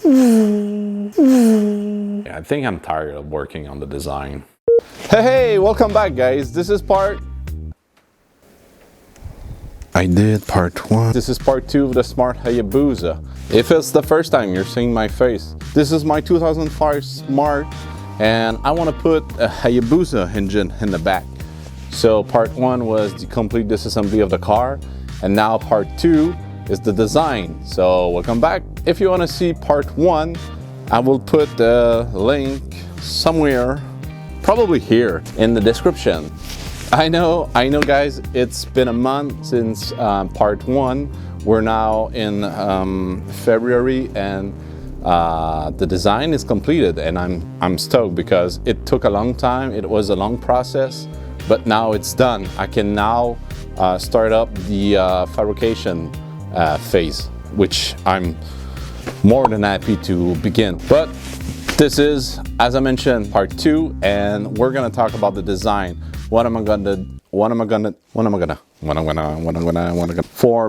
Yeah, I think I'm tired of working on the design. Hey, welcome back, guys. This is part 1. This is part 2 of the Smart-Hayabusa. If it's the first time you're seeing my face, this is my 2005 Smart, and I want to put a Hayabusa engine in the back. So part 1 was the complete disassembly of the car, and now part 2 is the design. So welcome back. If you want to see part 1, I will put the link somewhere, probably here in the description. I know guys, it's been a month since part 1. We're now in February, and the design is completed, and I'm stoked because it took a long time. It was a long process, but now it's done. I can now start up the fabrication phase, which I'm more than happy to begin. But this is, as I mentioned, part 2, and we're gonna talk about the design. For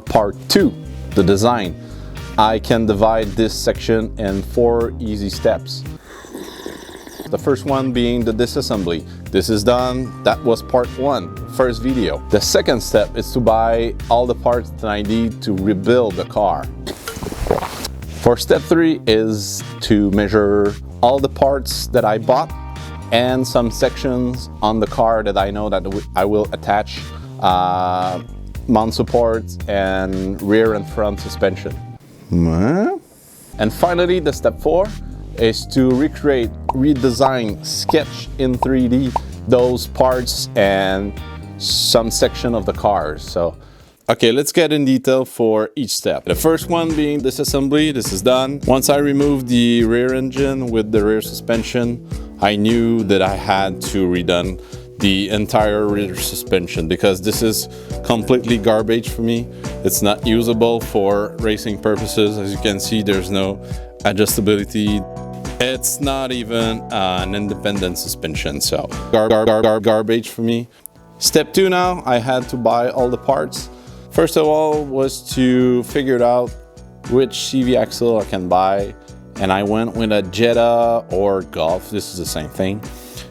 part 2, the design, I can divide this section in 4 easy steps. The first one being the disassembly. This is done. That was part 1, first video. The second step is to buy all the parts that I need to rebuild the car. For step 3 is to measure all the parts that I bought and some sections on the car that I know that I will attach mount supports and rear and front suspension. And finally, the step 4 is to recreate, redesign, sketch in 3D those parts and some section of the cars. So, okay, let's get in detail for each step. The first one being disassembly. This is done. Once I removed the rear engine with the rear suspension, I knew that I had to redone the entire rear suspension because this is completely garbage for me. It's not usable for racing purposes. As you can see, there's no adjustability. It's not even an independent suspension, so garbage for me. Step 2 now, I had to buy all the parts. First of all was to figure out which CV axle I can buy, and I went with a Jetta or Golf. This is the same thing.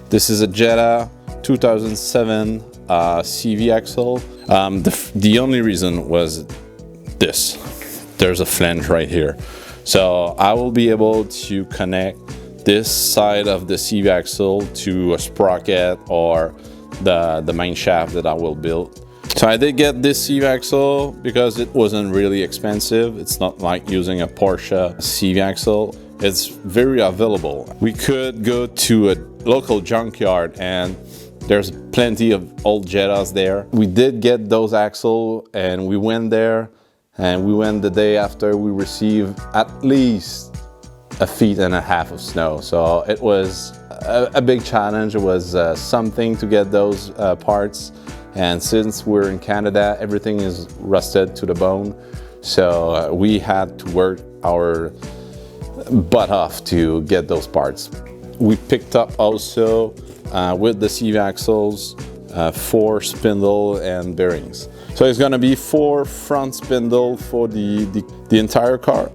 This is a Jetta 2007 CV axle. The only reason was this. There's a flange right here. So I will be able to connect this side of the CV axle to a sprocket or the main shaft that I will build. So I did get this CV axle because it wasn't really expensive. It's not like using a Porsche CV axle. It's very available. We could go to a local junkyard and there's plenty of old Jettas there. We did get those axles and we went there, and we went the day after we received at least 1.5 feet of snow. So it was a big challenge. It was something to get those parts. And since we're in Canada, everything is rusted to the bone. So we had to work our butt off to get those parts. We picked up also with the CV axles 4 spindle and bearings. So it's gonna be 4 front spindle for the entire car.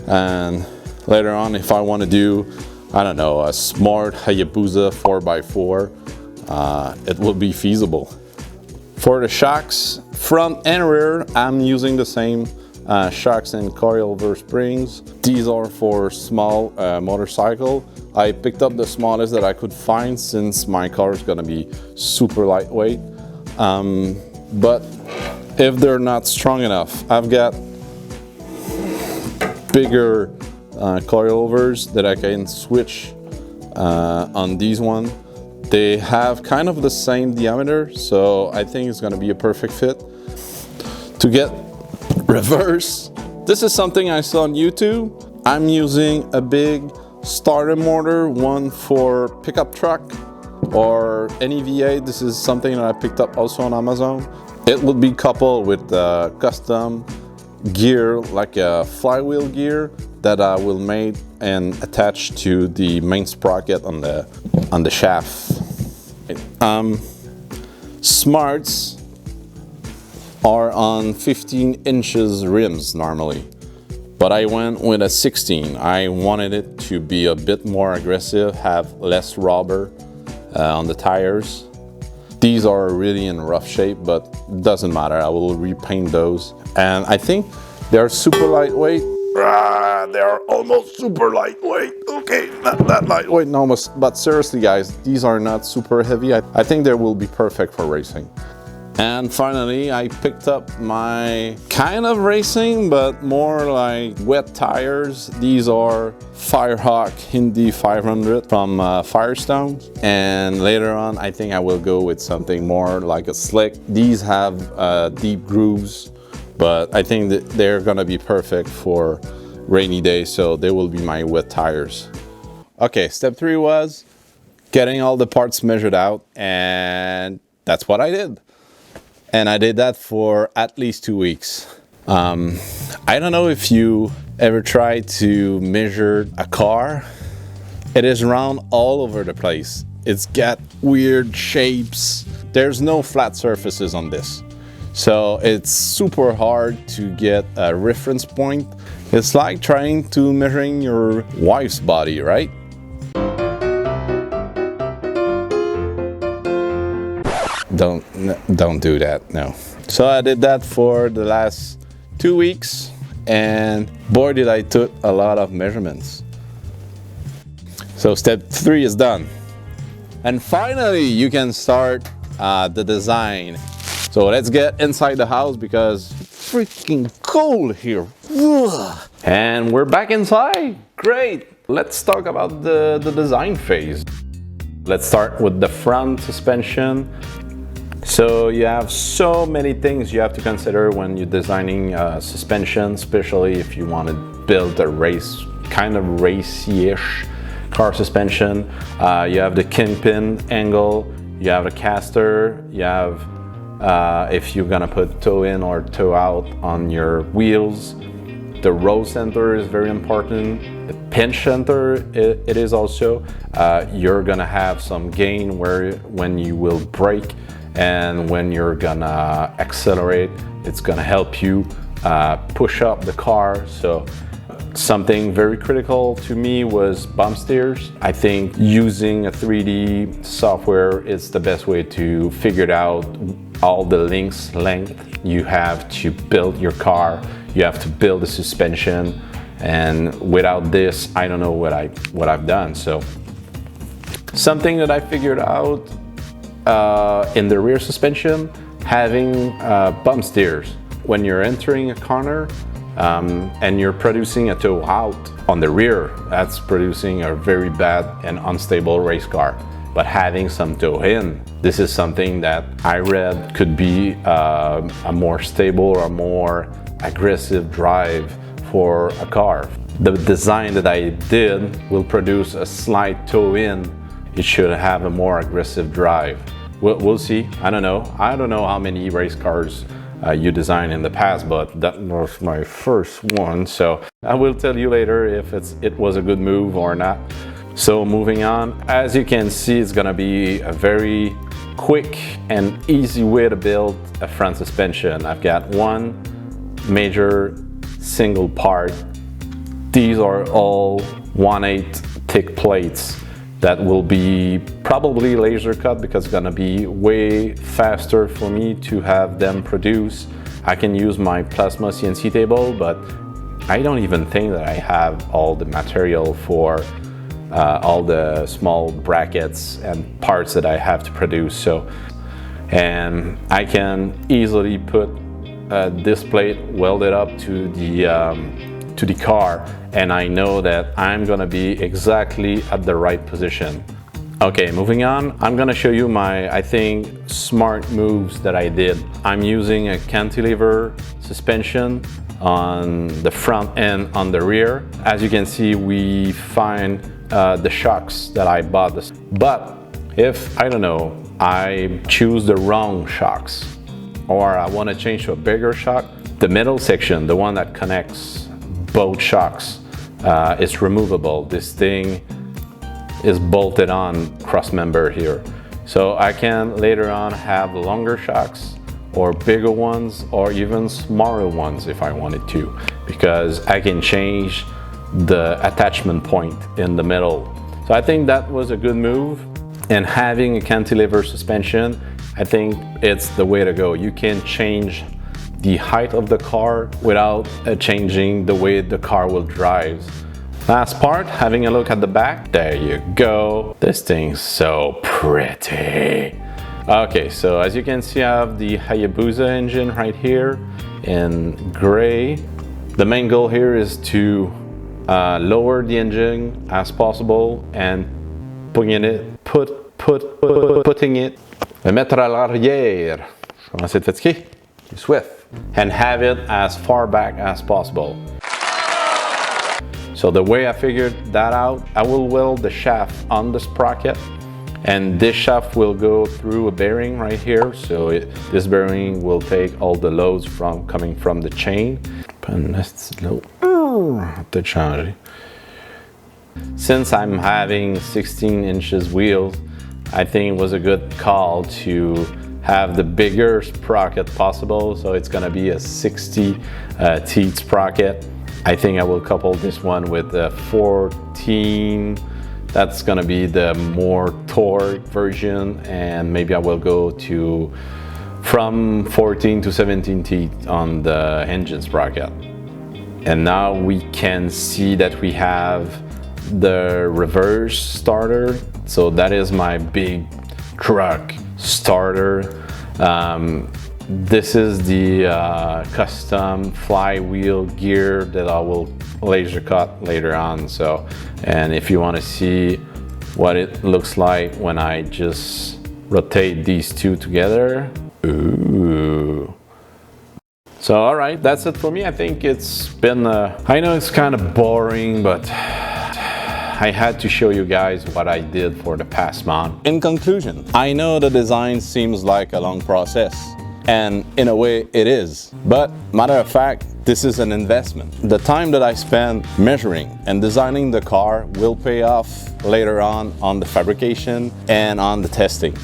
And later on, if I wanna do, I don't know, a Smart-Hayabusa 4x4, it will be feasible. For the shocks, front and rear, I'm using the same shocks and coilover springs. These are for small motorcycle. I picked up the smallest that I could find since my car is gonna be super lightweight. But if they're not strong enough, I've got bigger coilovers that I can switch on these one. They have kind of the same diameter, so I think it's gonna be a perfect fit. To get reverse, this is something I saw on YouTube. I'm using a big starter motor, one for pickup truck or any V8. This is something that I picked up also on Amazon. It would be coupled with custom gear, like a flywheel gear that I will make and attach to the main sprocket on the shaft. Smarts are on 15 inches rims normally. but I went with a 16. I wanted it to be a bit more aggressive, have less rubber on the tires. These are really in rough shape, but it doesn't matter. I will repaint those. And I think they're super lightweight. They're almost super lightweight. Okay, not that lightweight, no, but seriously guys, these are not super heavy. I think they will be perfect for racing. And finally, I picked up my kind of racing, but more like wet tires. These are Firehawk Indy 500 from Firestone. And later on, I think I will go with something more like a slick. These have deep grooves, but I think that they're gonna be perfect for rainy days, so they will be my wet tires. Okay, step 3 was getting all the parts measured out, and that's what I did. And I did that for at least 2 weeks. I don't know if you ever tried to measure a car. It is round all over the place. It's got weird shapes. There's no flat surfaces on this. So it's super hard to get a reference point. It's like trying to measuring your wife's body, right? Don't do that, no. So I did that for the last 2 weeks, and boy did I took a lot of measurements. So step 3 is done. And finally you can start the design. So let's get inside the house because it's freaking cold here. And we're back inside, great. Let's talk about the design phase. Let's start with the front suspension. So you have so many things you have to consider when you're designing suspension, especially if you want to build a kind of racy-ish car suspension. You have the kingpin angle, you have a caster, you have if you're gonna put toe in or toe out on your wheels. The roll center is very important. The pinch center, it is also. You're gonna have some gain when you will brake, and when you're gonna accelerate, it's gonna help you push up the car. So something very critical to me was bump steers. I think using a 3D software is the best way to figure out all the length you have to build your car. You have to build the suspension, and without this, I don't know what I've done. So something that I figured out in the rear suspension, having bump steers. When you're entering a corner and you're producing a toe out on the rear, that's producing a very bad and unstable race car. But having some toe in, this is something that I read could be a more stable or more aggressive drive for a car. The design that I did will produce a slight toe in. It should have a more aggressive drive. We'll see. I don't know how many race cars you designed in the past, but that was my first one, so I will tell you later if it was a good move or not. So moving on, as you can see, it's gonna be a very quick and easy way to build a front suspension. I've got one major single part. These are all 1/8 thick plates that will be probably laser cut because it's gonna be way faster for me to have them produced. I can use my plasma CNC table, but I don't even think that I have all the material for all the small brackets and parts that I have to produce. So, and I can easily put this plate welded up to the car, and I know that I'm gonna be exactly at the right position. Okay, moving on, I'm gonna show you my, I think, smart moves that I did. I'm using a cantilever suspension on the front and on the rear. As you can see, we find the shocks that I bought this. But if, I don't know, I choose the wrong shocks, or I want to change to a bigger shock, the middle section, the one that connects both shocks, is removable. This thing is bolted on cross member here. So I can later on have longer shocks or bigger ones or even smaller ones if I wanted to. because I can change the attachment point in the middle. So I think that was a good move. And having a cantilever suspension, I think it's the way to go. You can change the height of the car without changing the way the car will drive. Last part, having a look at the back. There you go. This thing's so pretty. Okay, so as you can see, I have the Hayabusa engine right here in gray. The main goal here is to lower the engine as possible and putting it, le mettre à l'arrière. Je commence à être fatigué. Swift. And have it as far back as possible. So the way I figured that out, I will weld the shaft on the sprocket, and this shaft will go through a bearing right here. So this bearing will take all the loads coming from the chain. Since I'm having 16 inches wheels, I think it was a good call to have the bigger sprocket possible. So it's gonna be a 60 teeth sprocket. I think I will couple this one with the 14. That's gonna be the more torque version, and maybe I will go to from 14 to 17 teeth on the engine sprocket. And now we can see that we have the reverse starter. So that is my big truck starter. This is the custom flywheel gear that I will laser cut later on. So, and if you want to see what it looks like when I just rotate these two together. Ooh. So, all right, that's it for me. I think it's been, I know it's kind of boring, but I had to show you guys what I did for the past month. In conclusion, I know the design seems like a long process, and in a way it is. But matter of fact, this is an investment. The time that I spent measuring and designing the car will pay off later on the fabrication and on the testing.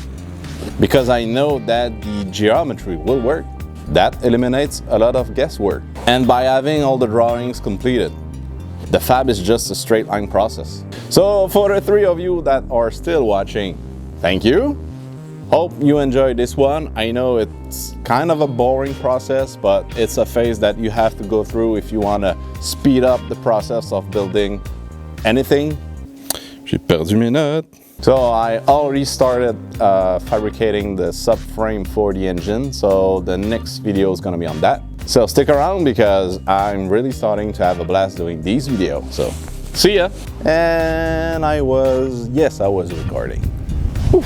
Because I know that the geometry will work. That eliminates a lot of guesswork. And by having all the drawings completed, the fab is just a straight line process. So for the three of you that are still watching, thank you. Hope you enjoyed this one. I know it's kind of a boring process, but it's a phase that you have to go through if you want to speed up the process of building anything. J'ai perdu mes notes. So I already started fabricating the subframe for the engine, so the next video is going to be on that. So stick around because I'm really starting to have a blast doing these videos. So see ya. And I was recording. Whew.